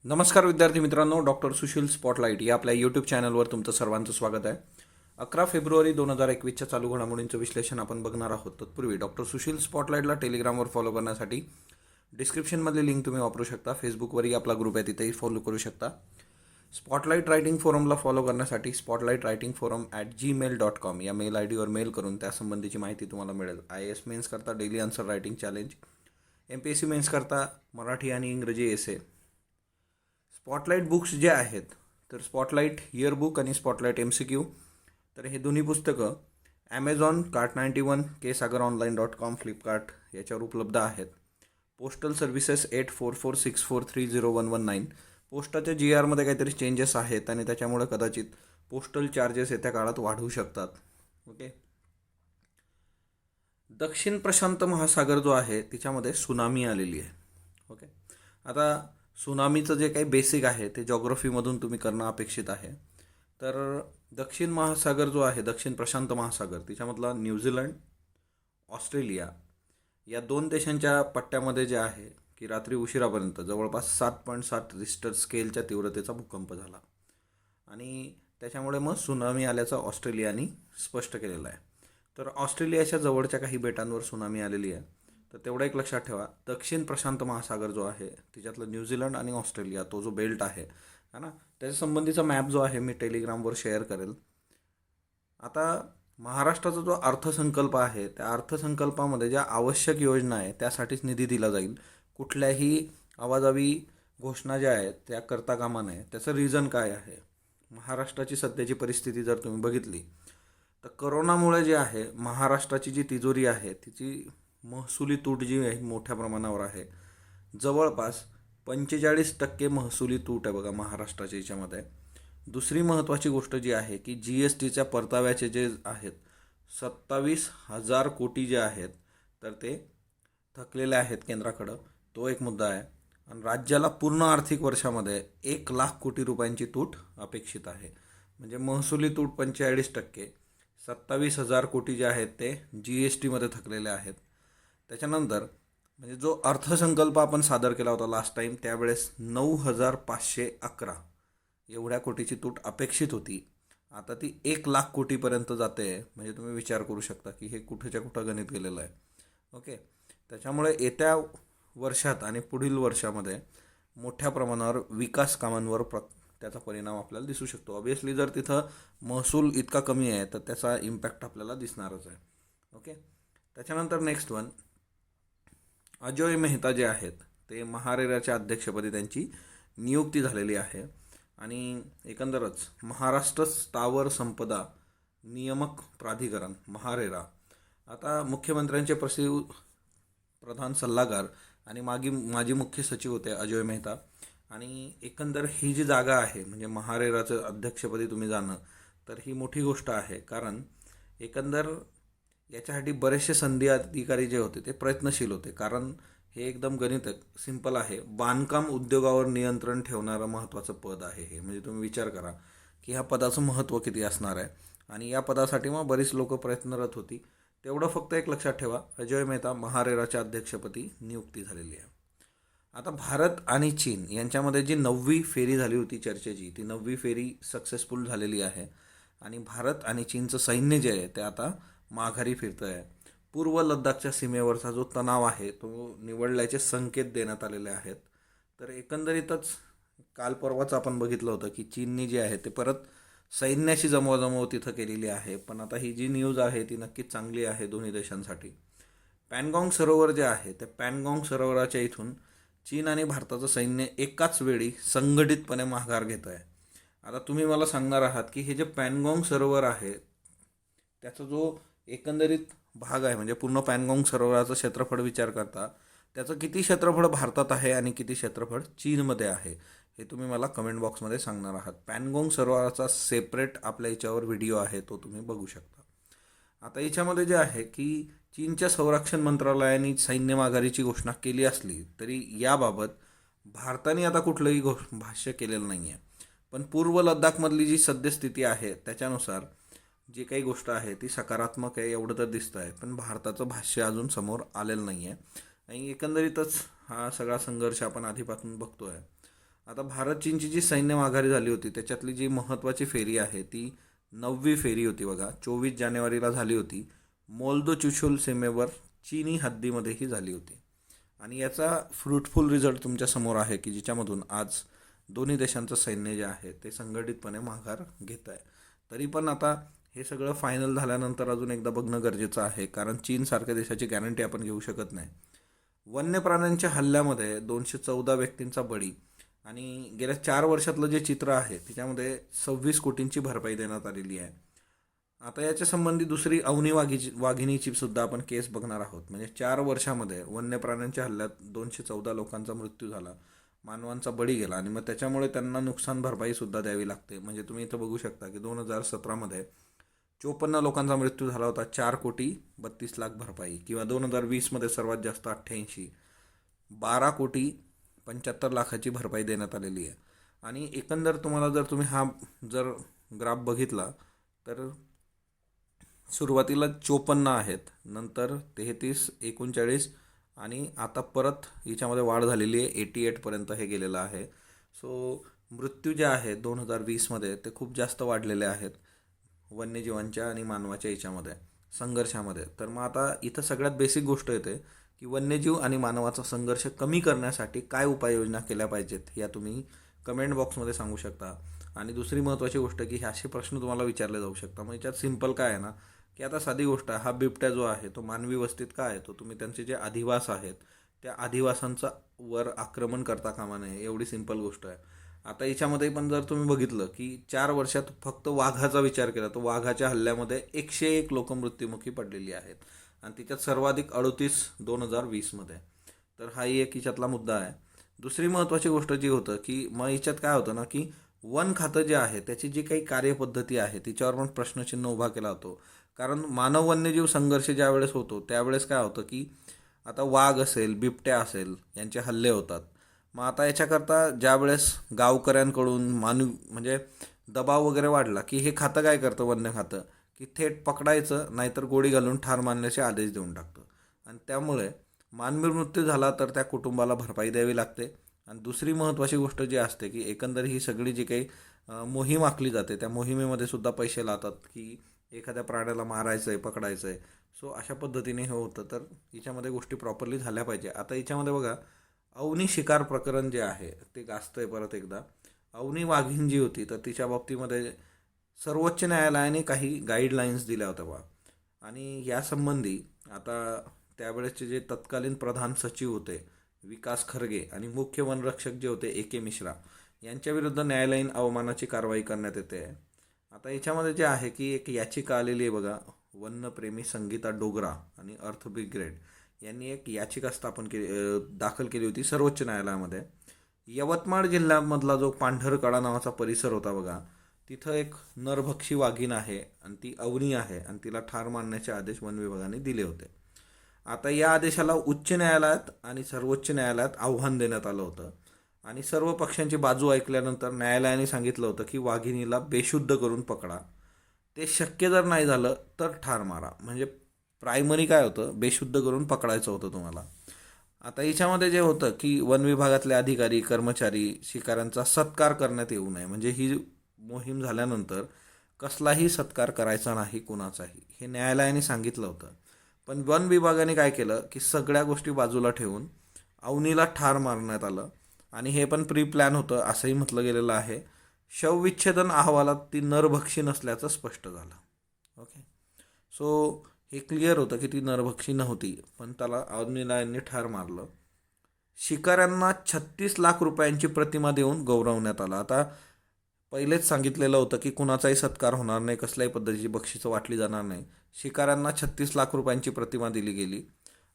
नमस्कार विद्यार्थी मित्रांनो, डॉक्टर सुशील स्पॉटलाईट या आपल्या यूट्यूब चॅनलवर तुमचं सर्वांचं स्वागत आहे. 11 फेब्रुवारी 2021च्या चालू घडामोडींचं विश्लेषण आपण बघणार आहोत. तत्पूर्वी डॉक्टर सुशील स्पॉटलाईटला टेलिग्रामवर फॉलो करण्यासाठी डिस्क्रिप्शनमधली लिंक तुम्ही वापरू शकता. फेसबुकवरही आपला ग्रुप आहे, तिथेही फॉलो करू शकता. स्पॉटलाईट रायटिंग फोरमला फॉलो करण्यासाठी spotlightritingforum@gmail.com या मेल आय डीवर मेल करून त्यासंबंधीची माहिती तुम्हाला मिळेल. IAS मेन्स करता daily answer writing challenge, MPSC mains करता मराठी आणि इंग्रजी एसे. स्पॉटलाईट बुक्स जे आहेत, तर स्पॉटलाईट इयरबुक आणि स्पॉटलाईट MCQ, तर हे दोन्ही पुस्तकं ॲमेझॉन, Cart91, kesagaronline.com, फ्लिपकार्ट याच्यावर उपलब्ध आहेत. Postal services 8446430119. पोस्टाच्या GRमध्ये काहीतरी चेंजेस आहेत आणि त्याच्यामुळे कदाचित पोस्टल चार्जेस येत्या काळात वाढू शकतात. ओके. दक्षिण प्रशांत महासागर जो आहे तिच्यामध्ये सुनामी आलेली आहे. ओके. आता सुनामीचं जे काही बेसिक आहे ते जॉग्रफीमधून तुम्ही करणं अपेक्षित आहे. तर दक्षिण महासागर जो आहे, दक्षिण प्रशांत महासागर, तिच्यामधला न्यूझीलंड, ऑस्ट्रेलिया या दोन देशांच्या पट्ट्यामध्ये जे आहे की रात्री उशिरापर्यंत जवळपास 7.7 रिश्टर स्केलच्या तीव्रतेचा भूकंप झाला आणि त्याच्यामुळे मग सुनामी आल्याचं ऑस्ट्रेलियाने स्पष्ट केलेलं आहे. तर ऑस्ट्रेलियाच्या जवळच्या काही बेटांवर सुनामी आलेली आहे. तर तेवढं एक लक्षात ठेवा, दक्षिण प्रशांत महासागर जो आहे तिच्यातलं न्यूझीलंड आणि ऑस्ट्रेलिया तो जो बेल्ट आहे ना, त्याच्या संबंधीचा मॅप जो आहे मी टेलिग्रामवर शेअर करेल. आता महाराष्ट्राचा जो अर्थसंकल्प आहे त्या अर्थसंकल्पामध्ये ज्या आवश्यक योजना आहे त्यासाठीच निधी दिला जाईल. कुठल्याही आवाजावी घोषणा ज्या आहेत त्या करता कामा नये. त्याचं रिझन काय आहे? महाराष्ट्राची सध्याची परिस्थिती जर तुम्ही बघितली तर करोनामुळे जे आहे महाराष्ट्राची जी तिजोरी आहे तिची महसुली तूट जी आहे मोठ्या प्रमाणावर आहे. जवळपास 45% महसुली तूट आहे बघा महाराष्ट्राच्या याच्यामध्ये. दुसरी महत्त्वाची गोष्ट जी आहे की GSTच्या परताव्याचे जे आहेत 27,000 कोटी जे आहेत तर ते थकलेले आहेत केंद्राकडं. तो एक मुद्दा आहे. आणि राज्याला पूर्ण आर्थिक वर्षामध्ये 1,00,000 कोटी रुपयांची तूट अपेक्षित आहे. म्हणजे महसुली तूट 45%, 27,000 कोटी जे आहेत ते GSTमध्ये थकलेले आहेत. त्याच्यानंतर म्हणजे जो अर्थसंकल्प आपण सादर केला होता लास्ट टाईम त्यावेळेस 9,511 एवढ्या कोटीची तूट अपेक्षित होती. आता ती 1,00,000 कोटीपर्यंत जाते. म्हणजे तुम्ही विचार करू शकता की हे कुठेच्या कुठं गणित गेलेलं आहे. ओके. त्याच्यामुळे येत्या वर्षात आणि पुढील वर्षामध्ये मोठ्या प्रमाणावर विकास कामांवर त्याचा परिणाम आपल्याला दिसू शकतो. ऑब्वियसली जर तिथं महसूल इतका कमी आहे तर त्याचा इम्पॅक्ट आपल्याला दिसणारच आहे. ओके. त्याच्यानंतर नेक्स्ट वन, अजोय मेहता जे आहेत ते महारेराच्या अध्यक्षपदी त्यांची नियुक्ती झालेली आहे. आणि एकंदरच महाराष्ट्र स्थावर संपदा नियामक प्राधिकरण महारेरा, आता मुख्यमंत्र्यांचे प्रधान सल्लागार आणि माजी मुख्य सचिव होते अजोय मेहता. आणि एकंदर ही जी जागा आहे म्हणजे महारेराचं अध्यक्षपदी तुम्ही जाणं तर ही मोठी गोष्ट आहे. कारण एकंदर याच्यासाठी बरेचसे संधी अधिकारी जे होते ते प्रयत्नशील होते. कारण हे एकदम गणित सिंपल आहे. बांधकाम उद्योगावर नियंत्रण ठेवणारं महत्त्वाचं पद आहे हे. म्हणजे तुम्ही विचार करा की ह्या पदाचं महत्त्व किती असणार आहे. आणि या पदासाठी मग बरीच लोक प्रयत्नरत होती. तेवढं फक्त एक लक्षात ठेवा, अजय मेहता महारेराच्या अध्यक्षपदी नियुक्ती झालेली आहे. आता भारत आणि चीन यांच्यामध्ये जी 9वी फेरी झाली होती चर्चेची, ती 9वी फेरी सक्सेसफुल झालेली आहे. आणि भारत आणि चीनचं सैन्य जे आहे ते आता माघारी फिरतं आहे. पूर्व लडाखच्या सीमेवरचा जो तणाव आहे तो निवळल्याचे संकेत देण्यात आलेले आहेत. तर एकंदरीतच काल परवाच आपण बघितलं होतं की चीननी जे आहे ते परत सैन्याची जमवाजमव तिथं केलेली आहे. पण आता ही जी न्यूज आहे ती नक्कीच चांगली आहे दोन्ही देशांसाठी. पॅनगॉंग सरोवर जे आहे त्या पॅनगॉंग सरोवराच्या इथून चीन आणि भारताचं सैन्य एकाच वेळी संघटितपणे माघार घेत आहे. आता तुम्ही मला सांगणार आहात की हे जे पॅनगॉंग सरोवर आहे त्याचा जो एकंदरीत भाग आहे म्हणजे पूर्ण पॅनगॉंग सरोवराचं क्षेत्रफळ विचार करता त्याचं किती क्षेत्रफळ भारतात आहे आणि किती क्षेत्रफळ चीनमध्ये आहे हे तुम्ही मला कमेंट बॉक्समध्ये सांगणार आहात. पॅनगॉंग सरोवराचा सेपरेट आपल्या याच्यावर व्हिडिओ आहे, तो तुम्ही बघू शकता. आता याच्यामध्ये जे आहे की चीनच्या संरक्षण मंत्रालयाने सैन्य माघारीची घोषणा केली असली तरी याबाबत भारताने आता कुठलंही भाष्य केलेलं नाही आहे. पण पूर्व लडाखमधली जी सद्यस्थिती आहे त्याच्यानुसार जी काही गोष्ट आहे ती सकारात्मक आहे एवढं तर दिसतं आहे. पण भारताचं भाष्य अजून समोर आलेलं नाही आहे. आणि एकंदरीतच हा सगळा संघर्ष आपण आधीपासून बघतो आहे. आता भारत चीनची जी सैन्य माघारी झाली होती त्याच्यातली जी महत्त्वाची फेरी आहे ती 9वी फेरी होती बघा, 24 जानेवारीला झाली होती. मोल्दो चुशुल सीमेवर चीनी हद्दीमध्ये ही झाली होती. आणि याचा फ्रुटफुल रिझल्ट तुमच्या समोर आहे की जिच्यामधून आज दोन्ही देशांचं सैन्य जे आहे ते संघटितपणे माघार घेत आहे. तरी पण आता हे सगळं फायनल झाल्यानंतर अजून एकदा बघणं गरजेचं आहे, कारण चीनसारख्या देशाची गॅरंटी आपण घेऊ शकत नाही. वन्य प्राण्यांच्या हल्ल्यामध्ये 214 व्यक्तींचा बळी आणि गेल्या 4 वर्षातलं जे चित्र आहे त्याच्यामध्ये 26 कोटींची भरपाई देण्यात आलेली आहे. आता याच्या संबंधी दुसरी अवनी वाघिणीची सुद्धा आपण केस बघणार आहोत. म्हणजे 4 वर्षामध्ये वन्य प्राण्यांच्या हल्ल्यात 214 लोकांचा मृत्यू झाला, मानवांचा बळी गेला आणि मग त्याच्यामुळे त्यांना नुकसान भरपाई सुद्धा द्यावी लागते. म्हणजे तुम्ही इथं बघू शकता की 2017मध्ये 54 लोकांचा मृत्यू झाला होता, 4,32,00,000 भरपाई, किंवा 2020मध्ये सर्वात जास्त 88, 12,75,00,000ची भरपाई देण्यात आलेली आहे. आणि एकंदर तुम्हाला जर ग्राफ बघितला तर सुरुवातीला 54 आहेत, नंतर 33, 39 आणि आता परत हिच्यामध्ये वाढ झालेली आहे, 88पर्यंत हे गेलेलं आहे. सो मृत्यू जे आहे 2020मध्ये ते खूप जास्त वाढलेले आहेत वन्यजीवांच्या आणि मानवाच्या याच्यामध्ये संघर्षामध्ये. तर मग आता इथं सगळ्यात बेसिक गोष्ट येते की वन्यजीव आणि मानवाचा संघर्ष कमी करण्यासाठी काय उपाययोजना केल्या पाहिजेत या तुम्ही कमेंट बॉक्समध्ये सांगू शकता. आणि दुसरी महत्त्वाची गोष्ट की हे असे प्रश्न तुम्हाला विचारले जाऊ शकता. मग याच्यात सिंपल काय आहे ना की आता साधी गोष्ट आहे, हा बिबट्या जो आहे तो मानवी वस्तीत का आहे, तो तुम्ही त्यांचे जे अधिवास आहेत त्या अधिवासांचा वर आक्रमण करता कामा नये, एवढी सिंपल गोष्ट आहे. आता याच्यामध्ये पण जर तुम्ही बघितलं की 4 वर्षात फक्त वाघाचा विचार केला तर वाघाच्या हल्ल्यामध्ये 101 लोक मृत्युमुखी पडलेली आहेत आणि त्याच्यात सर्वाधिक 38 2020मध्ये. तर हाही एक याच्यातला मुद्दा आहे. दुसरी महत्त्वाची गोष्ट जी होतं की मग याच्यात काय होतं ना की वन खातं जे आहे त्याची जी काही कार्यपद्धती आहे तिच्यावर पण प्रश्नचिन्ह उभा केला होतो. कारण मानव वन्यजीव संघर्ष ज्या वेळेस होतो त्यावेळेस काय होतं की आता वाघ असेल, बिबट्या असेल, यांचे हल्ले होतात. मग आता याच्याकरता ज्यावेळेस गावकऱ्यांकडून म्हणजे दबाव वगैरे वाढला की हे खातं काय करतं, वन्य खातं, की थेट पकडायचं नाहीतर गोळी घालून ठार मारण्याचे आदेश देऊन टाकतं. आणि त्यामुळे मानवी मृत्यू झाला तर त्या कुटुंबाला भरपाई द्यावी लागते. आणि दुसरी महत्त्वाची गोष्ट जी असते की एकंदर ही सगळी जी काही मोहीम आखली जाते त्या मोहिमेमध्ये सुद्धा पैसे लावतात की एखाद्या प्राण्याला मारायचं आहे, पकडायचं आहे. सो अशा पद्धतीने हे होतं. तर याच्यामध्ये गोष्टी प्रॉपरली झाल्या पाहिजे. आता याच्यामध्ये बघा, अवनी शिकार प्रकरण जे आहे ते गाजतंय परत एकदा. अवनी वाघीण जी होती तर तिच्या बाबतीमध्ये सर्वोच्च न्यायालयाने काही गाईडलाईन्स दिल्या होत्या बा. आणि यासंबंधी आता त्यावेळेसचे जे तत्कालीन प्रधान सचिव होते विकास खरगे आणि मुख्य वनरक्षक जे होते AK मिश्रा यांच्याविरुद्ध न्यायालयीन अवमानाची कारवाई करण्यात येते. आता याच्यामध्ये जे आहे की एक याचिका आलेली आहे बघा, वन्यप्रेमी संगीता डोगरा आणि अर्थ ब्रिगेड यांनी एक याचिका दाखल केली होती सर्वोच्च न्यायालयामध्ये. यवतमाळ जिल्ह्यामधला जो पांढरकडा नावाचा परिसर होता बघा, तिथं एक नरभक्षी वाघीण आहे आणि ती अवनी आहे आणि तिला ठार मारण्याचे आदेश वन विभागाने दिले होते. आता या आदेशाला उच्च न्यायालयात आणि सर्वोच्च न्यायालयात आव्हान देण्यात आलं होतं आणि सर्व पक्षांची बाजू ऐकल्यानंतर न्यायालयाने सांगितलं होतं की वाघिणीला बेशुद्ध करून पकडा, ते शक्य जर नाही झालं तर ठार मारा. म्हणजे प्रायमरी काय होतं, बेशुद्ध करून पकडायचं होतं तुम्हाला. आता याच्यामध्ये जे होतं की वन विभागातले अधिकारी कर्मचारी शिकाऱ्यांचा सत्कार करण्यात येऊ नये, म्हणजे ही मोहीम झाल्यानंतर कसलाही सत्कार करायचा नाही कुणाचाही, हे न्यायालयाने सांगितलं होतं. पण वन विभागाने काय केलं की सगळ्या गोष्टी बाजूला ठेवून अवनीला ठार मारण्यात आलं आणि हे पण प्री प्लॅन होतं असंही म्हटलं गेलेलं आहे. शवविच्छेदन अहवालात ती नरभक्षी नसल्याचं स्पष्ट झालं. ओके, सो हे क्लिअर होतं की ती नरभक्षी नव्हती, पण त्याला अवनीला यांनी ठार मारलं. शिकाऱ्यांना 36 लाख रुपयांची प्रतिमा देऊन गौरवण्यात आला. आता पहिलेच सांगितलेलं होतं की कुणाचाही सत्कार होणार नाही, कसल्याही पद्धतीची बक्षिसं वाटली जाणार नाही. शिकाऱ्यांना 36 लाख रुपयांची प्रतिमा दिली गेली.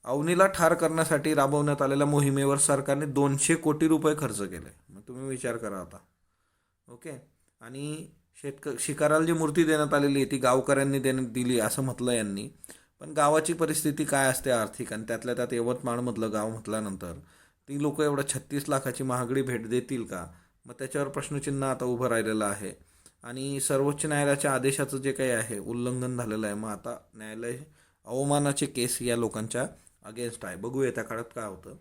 अवनीला ठार करण्यासाठी राबवण्यात आलेल्या मोहिमेवर सरकारने 200 कोटी रुपये खर्च केले. मग तुम्ही विचार करा आता. ओके, आणि शिकाराला जी मूर्ती देण्यात आलेली ती गावकऱ्यांनी दिली असं म्हटलं यांनी. पण गावाची परिस्थिती काय असते आर्थिक, आणि त्यातल्या त्यात यवतमाळमधलं गाव म्हटल्यानंतर ती लोक एवढं 36 लाखाची महागडी भेट देतील का? मग त्याच्यावर प्रश्नचिन्ह आता उभं राहिलेलं आहे. आणि सर्वोच्च न्यायालयाच्या आदेशाचं जे काही आहे उल्लंघन झालेलं आहे. मग आता न्यायालय अवमानाचे केस या लोकांच्या अगेन्स्ट आहे. बघूया त्या काळात काय होतं.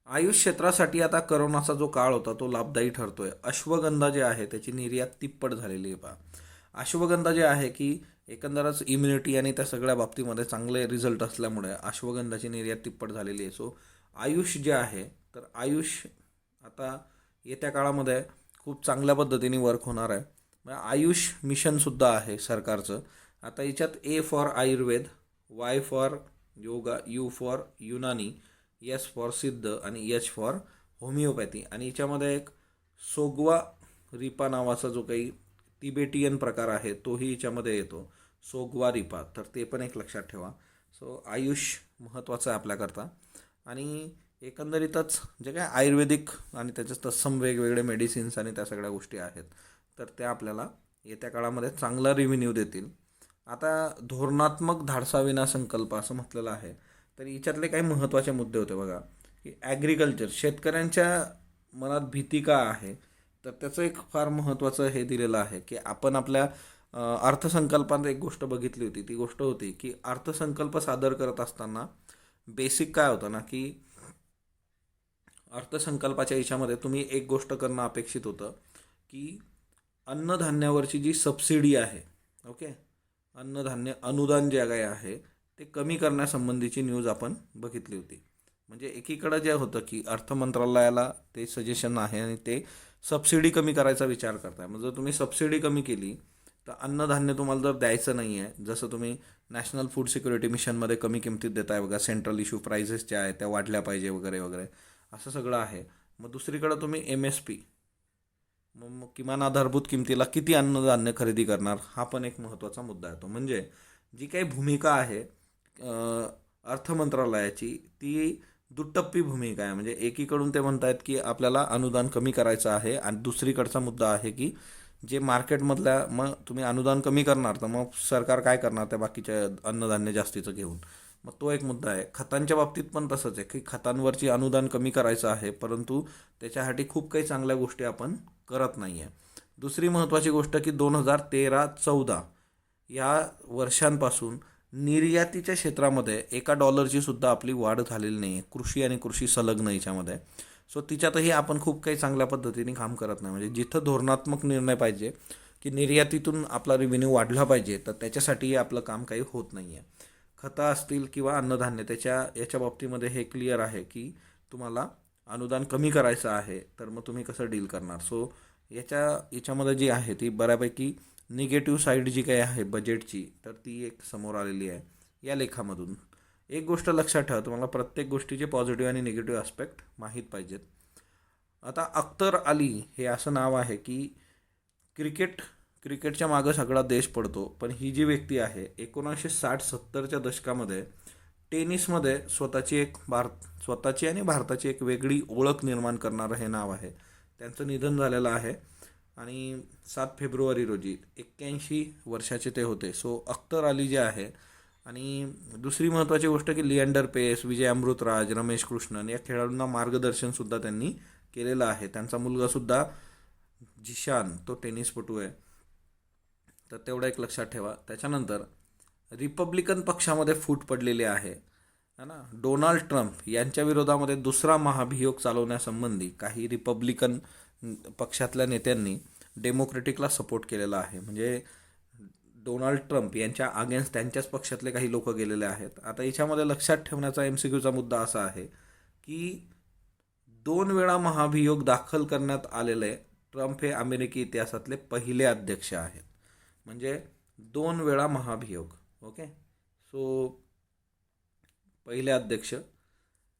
आयुष क्षेत्रासाठी आता करोनाचा जो काळ होता तो लाभदायी ठरतोय. अश्वगंधा जे आहे त्याची निर्यात तिप्पट झालेली आहे पहा. अश्वगंधा जे आहे की एकंदरच इम्युनिटी आणि त्या सगळ्या बाबतीमध्ये चांगले रिझल्ट असल्यामुळे अश्वगंधाची निर्यात तिप्पट झालेली आहे. सो आयुष जे आहे तर आयुष आता येत्या काळामध्ये खूप चांगल्या पद्धतीने वर्क होणार आहे. आयुष मिशनसुद्धा आहे सरकारचं. आता याच्यात A for Ayurveda, Y for yoga, you for Unani, S for सिद्ध आणि एच फॉर होमिओपॅथी. आणि याच्यामध्ये एक सोगवा रिपा नावाचा जो काही तिबेटियन प्रकार आहे तोही याच्यामध्ये येतो, सोगवा रिपा. तर ते पण एक लक्षात ठेवा. सो आयुष महत्त्वाचं आहे आपल्याकरता. आणि एकंदरीतच जे काय आयुर्वेदिक आणि त्याच्यात तत्सम वेगवेगळे मेडिसिन्स आणि त्या सगळ्या गोष्टी आहेत तर त्या आपल्याला येत्या काळामध्ये चांगला रिव्हेन्यू देतील. आता धोरणात्मक धाडसाविना संकल्प असं म्हटलेलं आहे. तर याच्यातले काही महत्त्वाचे मुद्दे होते बघा, की ॲग्रिकल्चर, शेतकऱ्यांच्या मनात भीती का आहे, तर त्याचं एक फार महत्त्वाचं हे दिलेलं आहे की आपण आपल्या अर्थसंकल्पात एक गोष्ट बघितली होती. ती गोष्ट होती की अर्थसंकल्प सादर करत असताना बेसिक काय होतं ना, की अर्थसंकल्पाच्या याच्यामध्ये तुम्ही एक गोष्ट करणं अपेक्षित होतं की अन्नधान्यावरची जी सबसिडी आहे, ओके, अन्नधान्य अनुदान जे काही आहे ते कमी करण्यासंबंधीची न्यूज आपण बघितली होती. म्हणजे एकीकडं जे होतं की अर्थ मंत्रालयाला ते सजेशन आहे आणि ते सबसिडी कमी करायचा विचार करताय. मग जर तुम्ही सबसिडी कमी केली तर अन्नधान्य तुम्हाला जर द्यायचं नाही आहे, जसं तुम्ही नॅशनल फूड सिक्युरिटी मिशनमध्ये कमी किमतीत देताय बघा, सेंट्रल इश्यू प्राइसेस ज्या आहेत त्या वाढल्या पाहिजे वगैरे वगैरे असं सगळं आहे. मग दुसरीकडं तुम्ही MSP, मग किमान आधारभूत किमतीला किती अन्नधान्य खरेदी करणार, हा पण एक महत्त्वाचा मुद्दा येतो. म्हणजे जी काही भूमिका आहे अर्थ मंत्रालयाची ती दुटप्पी भूमिका आहे. म्हणजे एकीकडून ते म्हणतायत की आपल्याला अनुदान कमी करायचं आहे आणि दुसरीकडचा मुद्दा आहे की जे मार्केटमधल्या, मग तुम्ही अनुदान कमी करणार तर मग सरकार काय करणार त्या बाकीच्या अन्नधान्य जास्तीचं घेऊन. मग तो एक मुद्दा आहे. खतांच्या बाबतीत पण तसंच आहे की खतांवरची अनुदान कमी करायचं आहे, परंतु त्याच्यासाठी खूप काही चांगल्या गोष्टी आपण करत नाही आहे. दुसरी महत्त्वाची गोष्ट की 2013-14 या वर्षांपासून निर्यातीच्या क्षेत्रामध्ये $1 सुद्धा आपली वाढ झालेली नाही आहे, कृषी आणि कृषी संलग्न याच्यामध्ये. सो तिच्यातही आपण खूप काही चांगल्या पद्धतीने काम करत नाही. म्हणजे जिथं धोरणात्मक निर्णय पाहिजे की निर्यातीतून आपला रेव्हेन्यू वाढला पाहिजे तर त्याच्यासाठीही आपलं काम काही होत नाही आहे. खतं असतील किंवा अन्नधान्य याच्या बाबतीमध्ये हे क्लिअर आहे की तुम्हाला अनुदान कमी करायचं आहे, तर मग तुम्ही कसं डील करणार. सो याच्यामध्ये जी आहे ती बऱ्यापैकी निगेटिव्ह साईड जी काही आहे बजेटची तर ती एक समोर आलेली आहे या लेखामधून. एक गोष्ट लक्षात ठेवा, तुम्हाला प्रत्येक गोष्टीचे पॉझिटिव्ह आणि निगेटिव्ह आस्पेक्ट माहीत पाहिजेत. आता अख्तर अली हे असं नाव आहे की क्रिकेटच्या मागं सगळा देश पडतो, पण ही जी व्यक्ती आहे 1960-70च्या दशकामध्ये टेनिसमध्ये स्वतःची आणि भारताची एक वेगळी ओळख निर्माण करणारं हे नाव आहे. त्यांचं निधन झालेलं आहे आणि 7 फेब्रुवारी रोजी 81 वर्षाचे ते होते. सो अख्तर अली जे आहे. आणि दुसरी महत्त्वाची गोष्ट की लिएंडर पेस, विजय अमृतराज, रमेश कृष्णन या खेळाडूंना मार्गदर्शनसुद्धा त्यांनी केलेलं आहे. त्यांचा मुलगासुद्धा जिशान तो टेनिसपटू आहे, तर तेवढं एक लक्षात ठेवा. त्याच्यानंतर रिपब्लिकन पक्षामध्ये फूट पडलेली आहे ना. डोनाल्ड ट्रम्प यांच्या विरोधामध्ये दुसरा महाभियोग चालवण्यासंबंधी काही रिपब्लिकन पक्षातल्या नेत्यांनी डेमोक्रेटिकला सपोर्ट केलेला आहे. म्हणजे डोनाल्ड ट्रम्प यांच्या अगेन्स्ट त्यांच्याच पक्षातले काही लोक गेलेले आहेत. आता याच्यामध्ये लक्षात ठेवण्याचा MCQचा मुद्दा असा आहे की 2 वेळा महाभियोग दाखल करण्यात आलेले ट्रम्प हे अमेरिकी इतिहासातले पहिले अध्यक्ष आहेत. म्हणजे 2 वेळा महाभियोग, ओके. सो पहिले अध्यक्ष.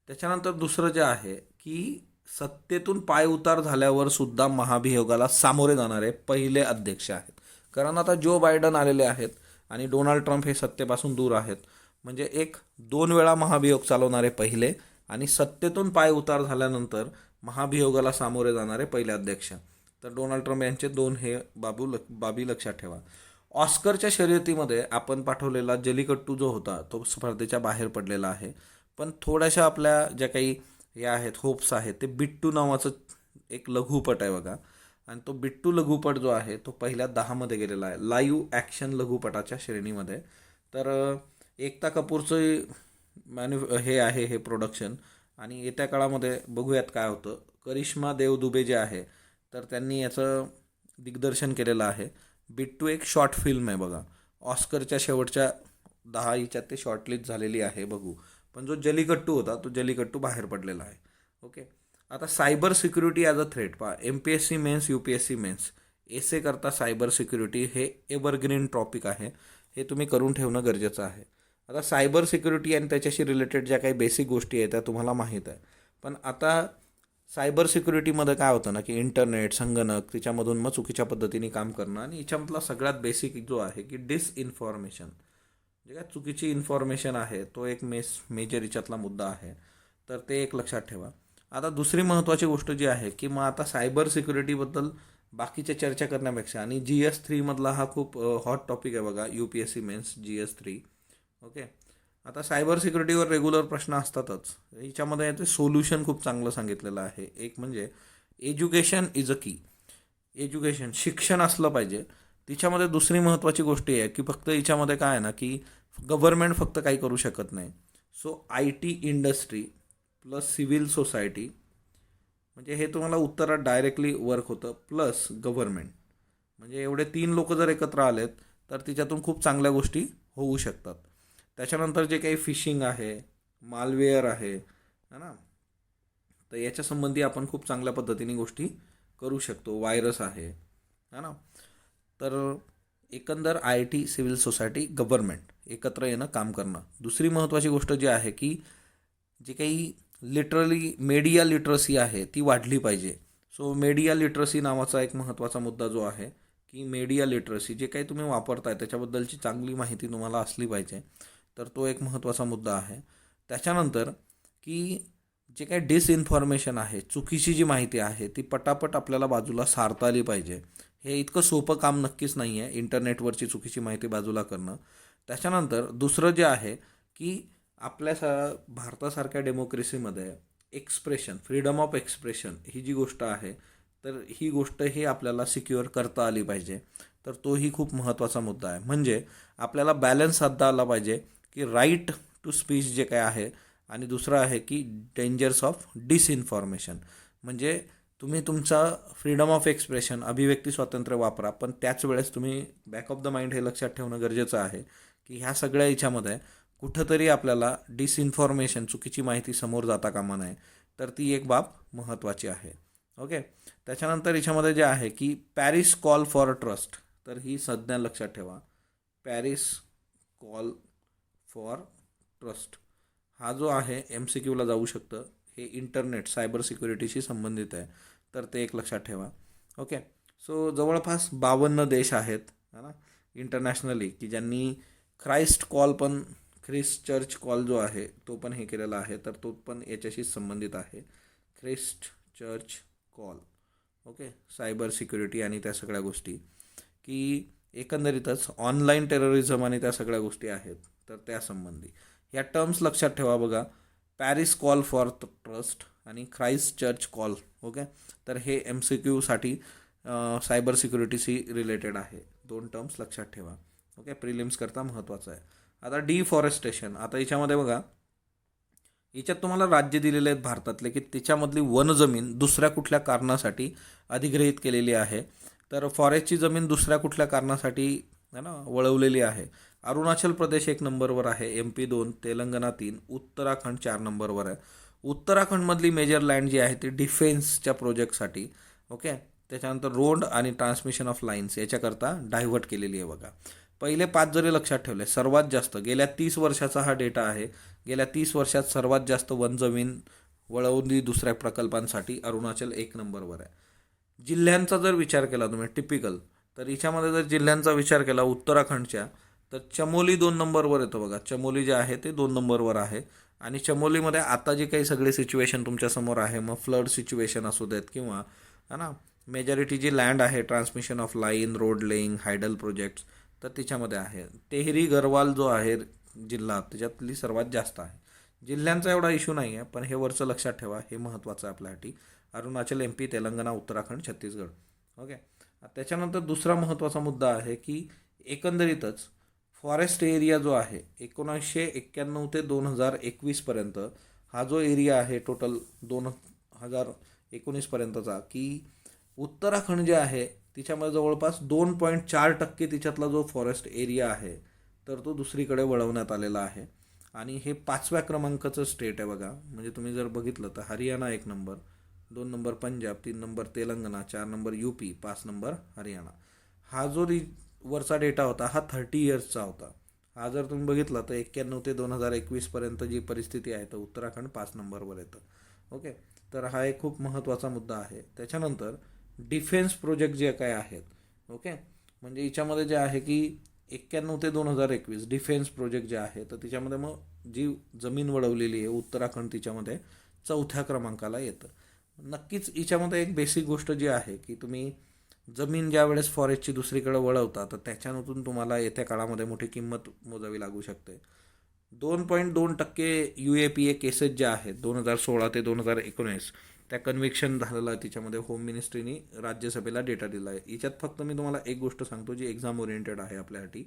त्याच्यानंतर दुसरं जे आहे की सत्तेतून पायउतार झाल्यावर सुद्धा महाभियोगाला सामोरे जाणारे पहिले अध्यक्ष आहेत. कारण आता जो बायडन आलेले आहेत आणि डोनाल्ड ट्रम्प हे सत्तेपासून दूर आहेत. म्हणजे 2 वेळा महाभियोग चालवणारे पहिले आणि सत्तेतून पाय उतार झाल्यानंतर महाभियोगाला सामोरे जाणारे पहिले अध्यक्ष. तर डोनाल्ड ट्रम्प यांचे 2 हे बाबी लक्षात ठेवा. ऑस्करच्या शर्यतीमध्ये आपण पाठवलेला जलीकट्टू जो होता तो स्पर्धेच्या बाहेर पडलेला आहे. पण थोड्याशा आपल्या ज्या काही हे आहेत होप्स आहेत ते बिट्टू नावाचं एक लघुपट आहे बघा, आणि तो बिट्टू लघुपट जो आहे तो पहिल्या 10मध्ये गेलेला आहे लाईव्ह ॲक्शन लघुपटाच्या श्रेणीमध्ये. तर एकता कपूरचं हे आहे हे प्रोडक्शन आणि येत्या काळामध्ये बघूयात काय होतं. करिश्मा देव दुबे जे आहे तर त्यांनी याचं दिग्दर्शन केलेलं आहे. बिट्टू एक शॉर्ट फिल्म आहे बघा. ऑस्करच्या शेवटच्या 10 हिच्यात ते शॉर्टलिस्ट झालेली आहे बघू. पण जो जलीकट्टू होता तो जलीकट्टू बाहेर पडलेला आहे. ओके. आता cyber security as a threat पहा. MPSC मेन्स UPSC मेन्स एसे करता सायबर सिक्युरिटी हे एव्हरग्रीन टॉपिक आहे. हे तुम्ही करून ठेवणं गरजेचं आहे. आता सायबर सिक्युरिटी आणि त्याच्याशी रिलेटेड ज्या काही बेसिक गोष्टी आहेत त्या तुम्हाला माहीत आहे. पण आता सायबर सिक्युरिटीमध्ये काय होतं ना की इंटरनेट, संगणक त्याच्यामधून मग चुकीच्या पद्धतीने काम करणं आणि याच्यामधला सगळ्यात बेसिक जो आहे की डिसइन्फॉर्मेशन, जे काय चुकीची इन्फॉर्मेशन आहे तो एक मेजर याच्यातला मुद्दा आहे. तर ते एक लक्षात ठेवा. आता दुसरी महत्त्वाची गोष्ट जी आहे की मग आता सायबर सिक्युरिटीबद्दल बाकीच्या चर्चा करण्यापेक्षा आणि GS3 मधला हा खूप हॉट टॉपिक आहे बघा. UPSC mains GS3. ओके. आता सायबर सिक्युरिटीवर रेग्युलर प्रश्न असतातच. याच्यामध्ये याचं सोल्युशन खूप चांगलं सांगितलेलं आहे. एक म्हणजे एज्युकेशन इज अ की. एज्युकेशन शिक्षण असलं पाहिजे. तिच्यामध्ये दुसरी महत्त्वाची गोष्ट आहे की फक्त याच्यामध्ये काय आहे ना की गव्हर्नमेंट फक्त काही करू शकत नाही. So IT industry plus civil society म्हणजे हे तुम्हाला उत्तरात डायरेक्टली वर्क होतं प्लस गव्हर्नमेंट. म्हणजे एवढे 3 लोक जर एकत्र आलेत तर तिच्यातून खूप चांगल्या गोष्टी होऊ शकतात. त्याच्यानंतर जे काही फिशिंग आहे, मालवेअर आहे ना, तर याच्या संबंधी आपण खूप चांगल्या पद्धतीने गोष्टी करू शकतो. व्हायरस आहे ना. तर एकंदर IT, सिव्हिल सोसायटी, गव्हर्नमेंट एकत्र येणं, काम करणं. दुसरी महत्त्वाची गोष्ट जी आहे की जी काही लिटरली मीडिया लिटरसी आहे ती वाढली पाहिजे. सो मीडिया लिटरसी नावाचा एक महत्त्वाचा मुद्दा जो आहे की मीडिया लिटरसी जे काही तुम्ही वापरताय त्याच्याबद्दलची चांगली माहिती तुम्हाला असली पाहिजे. तर तो एक महत्त्वाचा मुद्दा आहे. त्याच्यानंतर की जे काही डिसइन्फॉर्मेशन आहे, चुकीची जी माहिती आहे ती पटापट आपल्याला बाजूला सारता आली पाहिजे. हे इतकं सोपं काम नक्कीच नाही आहे इंटरनेटवरची चुकीची माहिती बाजूला करणं. त्याच्यानंतर दुसरं जे आहे की भारतासारख्या डेमोक्रेसीमध्ये एक्सप्रेशन, फ्रीडम ऑफ एक्सप्रेशन ही जी गोष्ट आहे तर ही गोष्ट ही आपल्याला सिक्युअर करता आली पाहिजे. तर तोही खूप महत्त्वाचा मुद्दा आहे. म्हणजे आपल्याला बॅलन्स साधता आला पाहिजे की राईट टू स्पीच जे काय आहे आणि दुसरं आहे की डेंजर्स ऑफ डिसइन्फॉर्मेशन. म्हणजे तुम्ही तुमचा फ्रीडम ऑफ एक्सप्रेशन, अभिव्यक्ती स्वातंत्र्य वापरा, पण त्याच वेळेस तुम्ही बॅक ऑफ द माइंड हे लक्षात ठेवणं गरजेचं आहे की ह्या सगळ्या याच्यामध्ये कुठंतरी आपल्याला डिसइन्फॉर्मेशन, चुकीची माहिती समोर जाता कामा नये. तर ती एक बाब महत्त्वाची आहे. ओके. त्याच्यानंतर याच्यामध्ये जे आहे की पॅरिस कॉल फॉर ट्रस्ट, तर ही संज्ञा लक्षात ठेवा. पॅरिस कॉल फॉर ट्रस्ट हा जो आहे MCQला जाऊ शकतं. हे इंटरनेट, सायबर सिक्युरिटीशी संबंधित आहे. तर ते एक लक्षात ठेवा. ओके. सो जवळपास 52 देश आहेत ना इंटरनॅशनली की ज्यांनी ख्रिस्ट चर्च कॉल जो आहे तो पण हे केलेला आहे. तर तो पण याच्याशीच संबंधित आहे. Christ church call. Okay. Cyber security आणि त्या सगळ्या गोष्टी की एकंदरीतच ऑनलाईन टेररिझम आणि त्या सगळ्या गोष्टी आहेत तर त्यासंबंधी ह्या टर्म्स लक्षात ठेवा बघा. पॅरिस कॉल फॉर ट्रस्ट आणि ख्राइस्ट चर्च कॉल. ओके. तर हे MCQसाठी सायबर सिक्युरिटीशी रिलेटेड आहे. 2 टर्म्स लक्षात ठेवा. ओके. प्रिलिम्स करता महत्त्वाचं आहे. आता डिफॉरेस्टेशन. आता याच्यामध्ये बघा, याच्यात तुम्हाला राज्य दिलेले आहेत भारतातले की त्याच्यामधली वनजमीन दुसऱ्या कुठल्या कारणासाठी अधिग्रहित केलेली आहे. तर फॉरेस्टची जमीन दुसऱ्या कुठल्या कारणासाठी है ना वळवलेली आहे. अरुणाचल प्रदेश 1 नंबरवर आहे, MP 2, तेलंगणा 3, उत्तराखंड 4 नंबरवर आहे. उत्तराखंडमधली मेजर लँड जी आहे ती डिफेन्सच्या प्रोजेक्टसाठी. ओके. त्याच्यानंतर रोड आणि ट्रान्समिशन ऑफ लाईन्स याच्याकरता डायव्हर्ट केलेली आहे बघा. पहिले 5 जरी लक्षात ठेवले, सर्वात जास्त गेल्या 30 वर्षाचा हा डेटा आहे. गेल्या 30 वर्षात सर्वात जास्त वनजमीन वळवली दुसऱ्या प्रकल्पांसाठी. अरुणाचल 1 नंबरवर आहे. जिल्ह्यांचा जर विचार केला तुम्ही टिपिकल, तर याच्यामध्ये जर जिल्ह्यांचा विचार केला उत्तराखंडच्या, तर चमोली 2 नंबरवर येतो बघा. चमोली जे आहे ते 2 नंबरवर आहे. आणि चमोलीमध्ये आता जी काही सगळी सिच्युएशन तुमच्यासमोर आहे, मग फ्लड सिच्युएशन असू देत किंवा है ना मेजॉरिटी जी लँड आहे, transmission of line, road laying, hydel projects, तर त्याच्यामध्ये आहे. तेहरी गरवाल जो आहे जिल्हा त्याच्यातली सर्वात जास्त आहे. जिल्ह्यांचा एवढा इश्यू नाही आहे, पण हे वरचं लक्षात ठेवा, हे महत्त्वाचं आहे आपल्यासाठी. अरुणाचल, MP, तेलंगणा, उत्तराखंड, छत्तीसगड. ओके. त्याच्यानंतर दुसरा महत्त्वाचा मुद्दा आहे की एकंदरीतच फॉरेस्ट एरिया जो आहे 1991 ते 2021 पर्यंत हा जो एरिया आहे टोटल 2019पर्यंतचा, की उत्तराखंड जे आहे तिच्यामध्ये जवळपास 2.4% तिच्यातला जो फॉरेस्ट एरिया आहे तर तो दुसरीकडे वळवण्यात आलेला आहे. आणि हे 5व्या क्रमांकाचं स्टेट आहे बघा. म्हणजे तुम्ही जर बघितलं तर Haryana 1 number, 2 number Punjab, 3 number Telangana, 4 number UP, 5 number Haryana. हा जो वरचा डेटा होता हा 30 इयर्सचा होता. हा जर तुम्ही बघितला तर 91 ते 2021पर्यंत जी परिस्थिती आहे तर उत्तराखंड 5 नंबरवर येतं. ओके, तर हा एक खूप महत्त्वाचा मुद्दा आहे. त्याच्यानंतर डिफेन्स प्रोजेक्ट जे काय आहेत, ओके, म्हणजे याच्यामध्ये जे आहे की 91 ते 2021 डिफेन्स प्रोजेक्ट जे आहे तर त्याच्यामध्ये मग जी जमीन वळवलेली आहे उत्तराखंड तिच्यामध्ये 4थ्या क्रमांकाला येतं. नक्कीच याच्यामध्ये एक बेसिक गोष्ट जी आहे की तुम्ही जमीन ज्या वेळेस फॉरेस्टची दुसरीकडे वळवता तर त्याच्यातून तुम्हाला येत्या काळामध्ये मोठी किंमत मोजावी लागू शकते. 2.2% UAPA केसेस ज्या आहेत 2016 ते 2019 त्या कन्व्हिक्शन झालेलं आहे. तिच्यामध्ये होम मिनिस्ट्रीनी राज्यसभेला डेटा दिला आहे. याच्यात फक्त मी तुम्हाला एक गोष्ट सांगतो जी एक्झाम ओरिएंटेड आहे आपल्यासाठी.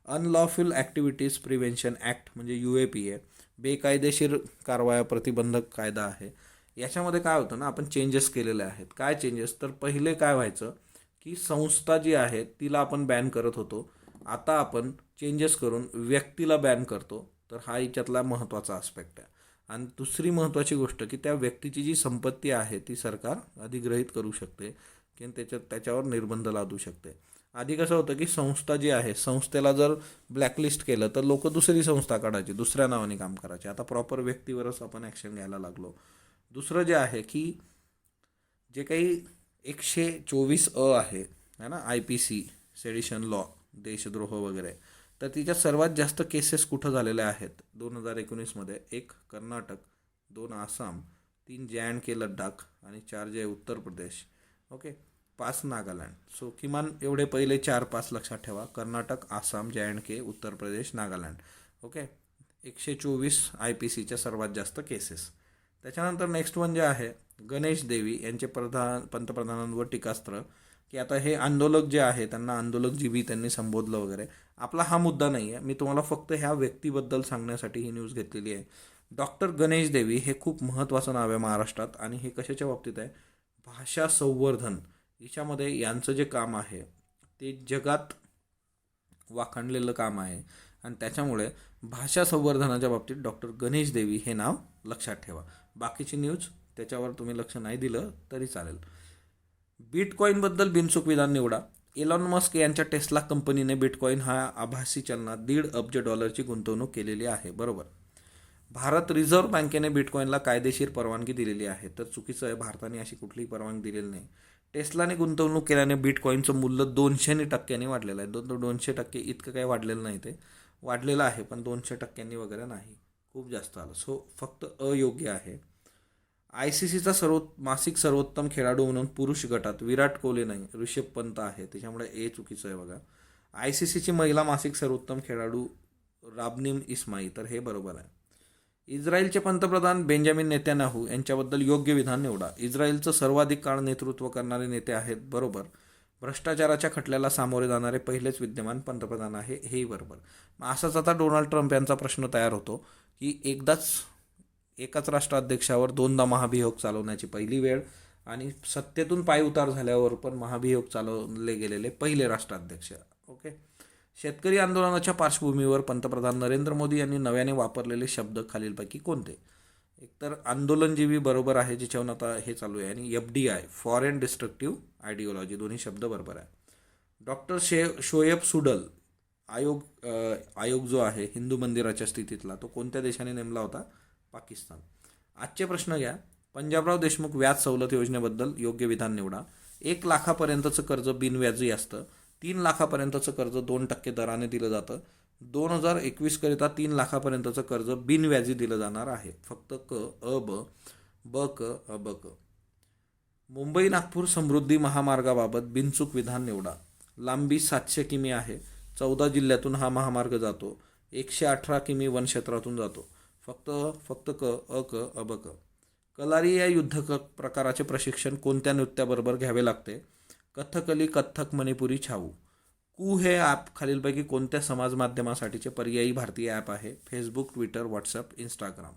अनलॉफुल ॲक्टिव्हिटीज प्रिव्हेन्शन ॲक्ट म्हणजे UAPA, बेकायदेशीर कारवाया प्रतिबंधक कायदा आहे. याच्यामध्ये काय होतं ना, आपण चेंजेस केलेले आहेत. काय चेंजेस, तर पहिले काय व्हायचं की संस्था जी आहे तिला आपण बॅन करत होतो, आता आपण चेंजेस करून व्यक्तीला बॅन करतो. तर हा याच्यातला महत्त्वाचा आस्पेक्ट आहे. आणि दुसरी महत्त्वाची गोष्ट की त्या व्यक्तीची जी संपत्ती आहे ती सरकार अधिग्रहित करू शकते की त्याच्यावर निर्बंध लादू शकते. आधी कसं होतं की संस्था जी आहे संस्थेला जर ब्लॅकलिस्ट केलं तर लोक दुसरी संस्था काढायची, दुसऱ्या नावाने काम करायचे. आता प्रॉपर व्यक्तीवरच आपण ॲक्शन घ्यायला लागलो. दुसरं जे आहे की जे काही 124A आहे ना, IPC सेडिशन लॉ, देशद्रोह वगैरे, तर तिच्यात सर्वात जास्त केसेस कुठं झालेल्या आहेत 2019मध्ये? 1 कर्नाटक, 2 आसाम, 3 JNK लडाख आणि 4 जे उत्तर प्रदेश, ओके, 5 नागालँड. सो किमान एवढे पहिले 4-5 लक्षात ठेवा: कर्नाटक, आसाम, JNK, उत्तर प्रदेश, नागालँड. ओके, 124 IPCच्या सर्वात जास्त केसेस. त्याच्यानंतर नेक्स्ट वन जे आहे गणेश देवी यांचे पंतप्रधानांवर टीकास्त्र, की आता हे आंदोलक जे आहे त्यांना आंदोलक जीवी त्यांनी संबोधलं वगैरे. आपला हा मुद्दा नाही आहे, मी तुम्हाला फक्त ह्या व्यक्तीबद्दल सांगण्यासाठी ही न्यूज घेतलेली आहे. डॉक्टर गणेश देवी हे खूप महत्त्वाचं नाव आहे महाराष्ट्रात. आणि हे कशाच्या बाबतीत आहे? भाषा संवर्धन. याच्यामध्ये यांचं जे काम आहे ते जगात वाखाणलेलं काम आहे. आणि त्याच्यामुळे भाषा संवर्धनाच्या बाबतीत डॉक्टर गणेश देवी हे नाव लक्षात ठेवा. बाकीची न्यूज त्याच्यावर तुम्ही लक्ष नाही दिलं तरी चालेल. बिटकॉईनबद्दल बिनचूक विधान निवडा. एलॉन मस्क यांच्या टेस्ला कंपनीने बिटकॉईन हा आभासी चलनात $1.5 अब्ज गुंतवणूक केलेली आहे, बरोबर. भारत रिझर्व्ह बँकेने बिटकॉईनला कायदेशीर परवानगी दिलेली आहे, तर चुकीचं आहे. भारताने अशी कुठलीही परवानगी दिलेली नाही. टेस्लाने गुंतवणूक केल्याने बिटकॉईनचं मूल्य 200% वाढलेलं आहे. 200% इतकं काही वाढलेलं नाही, ते वाढलेलं आहे पण 200% वगैरे नाही, खूप जास्त आलं. सो फक्त अयोग्य आहे. ICCचा मासिक सर्वोत्तम खेळाडू म्हणून पुरुष गटात विराट कोहली नाही, ऋषभ पंत आहे, त्याच्यामुळे चुकीचं आहे बघा. ICCची महिला मासिक सर्वोत्तम खेळाडू राबनीम इस्माई, तर हे बरोबर आहे. इस्रायलचे पंतप्रधान बेंजामिन नेत्यानाहू यांच्याबद्दल योग्य विधान निवडा. इस्रायलचं सर्वाधिक काळ नेतृत्व करणारे नेते आहेत, बरोबर. भ्रष्टाचाराच्या खटल्याला सामोरे जाणारे पहिलेच विद्यमान पंतप्रधान आहे, हेही बरोबर. असाच आता डोनाल्ड ट्रम्प यांचा प्रश्न तयार होतो की एकाच राष्ट्राध्यक्षावर 2दा महाभियोग चालवण्याची पहिली वेळ आणि सत्तेतून पायउतार झाल्यावर पण महाभियोग चालवले गेलेले पहिले राष्ट्राध्यक्ष. ओके, शेतकरी आंदोलनाच्या पार्श्वभूमीवर पंतप्रधान नरेंद्र मोदी यांनी नव्याने वापरलेले शब्द खालीलपैकी कोणते? एकतर आंदोलनजीवी बरोबर आहे, ज्याच्यावर आता हे चालू आहे, आणि FDI फॉरेन डिस्ट्रक्टिव्ह आयडिओलॉजी, दोन्ही शब्द बरोबर आहे. डॉक्टर शोएब सुडल आयोग जो आहे हिंदू मंदिराच्या स्थितीतला, तो कोणत्या देशाने नेमला होता? पाकिस्तान. आजचे प्रश्न घ्या. पंजाबराव देशमुख व्याज सवलत योजनेबद्दल योग्य विधान निवडा. 1 लाखापर्यंतचं कर्ज बिनव्याजी असतं. 3 लाखापर्यंतचं कर्ज 2% दराने दिलं जातं. 2021 करिता 3 लाखापर्यंतचं कर्ज बिनव्याजी दिलं जाणार आहे. फक्त क. मुंबई नागपूर समृद्धी महामार्गाबाबत बिनचूक विधान निवडा. लांबी 700 किमी आहे. 14 जिल्ह्यातून हा महामार्ग जातो. 118 किमी वनक्षेत्रातून जातो. फक्त क. कलारी या युद्ध प्रकाराचे प्रशिक्षण कोणत्या नृत्याबरोबर घ्यावे लागते? कथकली, कथ्थक, मणिपुरी, छाऊ. कू हे ॲप खालीलपैकी कोणत्या समाज माध्यमासाठीचे पर्यायी भारतीय ॲप आहे? Facebook, Twitter, WhatsApp, Instagram.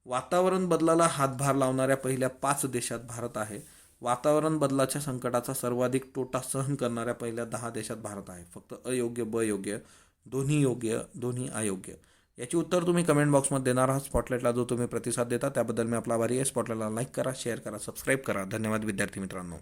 वातावरण बदलाला हातभार लावणाऱ्या पहिल्या 5 देशात भारत आहे. वातावरण बदलाच्या संकटाचा सर्वाधिक तोटा सहन करणाऱ्या पहिल्या 10 देशात भारत आहे. फक्त अयोग्य, बयोग्य, दोन्ही योग्य, दोन्ही अयोग्य. याची उत्तर तुम्ही कमेंट बॉक्समध्ये देणार आहात. स्पॉटलाईटला जो तुम्ही प्रतिसाद देता त्याबद्दल मी आपला आभारी आहे. स्पॉटलाईटला लाईक करा, शेअर करा, सबस्क्राईब करा. धन्यवाद विद्यार्थी मित्रांनो.